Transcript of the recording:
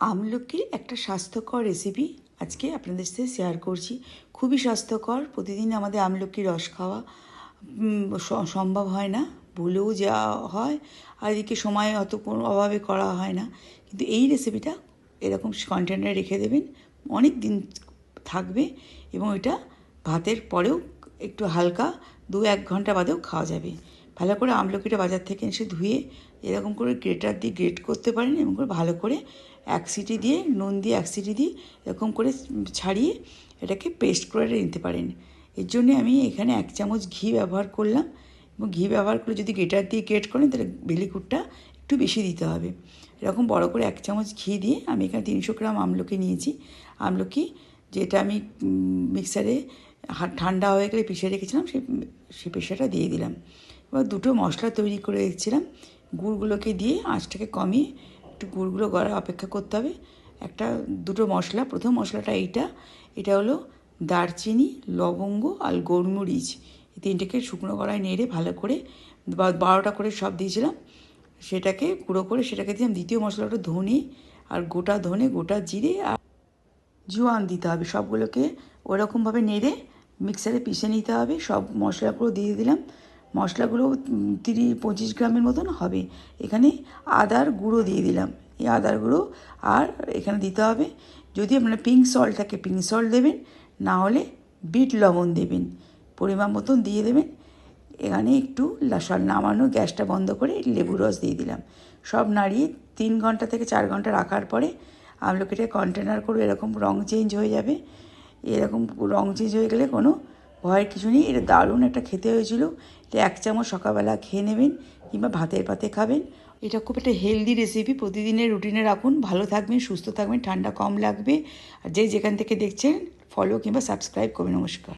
আমলকির একটা স্বাস্থ্যকর রেসিপি আজকে আপনাদের সাথে শেয়ার করছি। খুবই স্বাস্থ্যকর। প্রতিদিন আমাদের আমলকির রস খাওয়া সম্ভব হয় না, ভুলেও যাওয়া হয়, আর এদিকে সময় অত কোনো অভাবে করা হয় না। কিন্তু এই রেসিপিটা এরকম কন্টেনারে রেখে দেবেন, অনেক দিন থাকবে এবং এটা ভাতের পরেও একটু হালকা 2-1 ঘন্টা বাদেও খাওয়া যাবে। ভালো করে আমলকিটা বাজার থেকে এসে ধুয়ে এরকম করে গ্রেটার দিয়ে গ্রেট করতে পারেন এবং করে ভালো করে 1 সিটি দিয়ে নুন দিয়ে 1 সিটি দিয়ে এরকম করে ছাড়িয়ে এটাকে পেস্ট করে নিতে পারেন। এর জন্যে আমি এখানে 1 চামচ ঘি ব্যবহার করলাম এবং ঘি ব্যবহার করে যদি গ্রেটার দিয়ে গ্রেট করেন তাহলে ভেলিকুটটা একটু বেশি দিতে হবে। এরকম বড় করে 1 চামচ ঘি দিয়ে আমি এখানে 300 গ্রাম আমলকি নিয়েছি। আমলকি যেটা আমি মিক্সারে ঠান্ডা হয়ে গেলে পিষে রেখেছিলাম সেই পেশাটা দিয়ে দিলাম। এবার 2টো মশলা তৈরি করে রেখেছিলাম, গুড়গুলোকে দিয়ে আঁচটাকে কমিয়ে একটু গুড়গুলো গড়ার অপেক্ষা করতে হবে। 2টো মশলা, প্রথম মশলাটা এটা হলো দারচিনি, লবঙ্গ আর গোলমরিচ, এই 3টেকে শুকনো কড়ায় নেড়ে ভালো করে 12টা করে সব দিয়েছিলাম, সেটাকে গুঁড়ো করে সেটাকে দিলাম। দ্বিতীয় মশলাটা ধনে আর গোটা ধনে, গোটা জিরে আর জোয়ান দিতে হবে। সবগুলোকে ওরকমভাবে নেড়ে মিক্সারে পিষে নিতে হবে। সব মশলাগুলো দিয়ে দিলাম। মশলাগুলো 30-25 গ্রামের মতন হবে। এখানে আদার গুঁড়ো দিয়ে দিলাম, এই আদার গুঁড়ো। আর এখানে দিতে হবে, যদি আপনার পিঙ্ক সল্ট থাকে পিঙ্ক সল্ট দেবেন, না হলে বিট লবণ দেবেন, পরিমাণ মতন দিয়ে দেবেন। এখানে একটু নামানো, গ্যাসটা বন্ধ করে লেবু রস দিয়ে দিলাম। সব নাড়িয়ে 3 ঘন্টা থেকে 4 ঘন্টা রাখার পরে আমলকিটা কন্টেনার করে এরকম রং চেঞ্জ হয়ে যাবে। এরকম রং চেঞ্জ হয়ে গেলে কোনো ভয়ের কিছু নেই। এটা দারুণ একটা খেতে হয়েছিল। এটা 1 চামচ সকালবেলা খেয়ে নেবেন কিংবা ভাতের পাতে খাবেন। এটা খুব একটা হেলদি রেসিপি, প্রতিদিনের রুটিনে রাখুন। ভালো থাকবেন, সুস্থ থাকবেন, ঠান্ডা কম লাগবে। আর যেখান থেকে দেখছেন ফলো কিংবা সাবস্ক্রাইব করবেন। নমস্কার।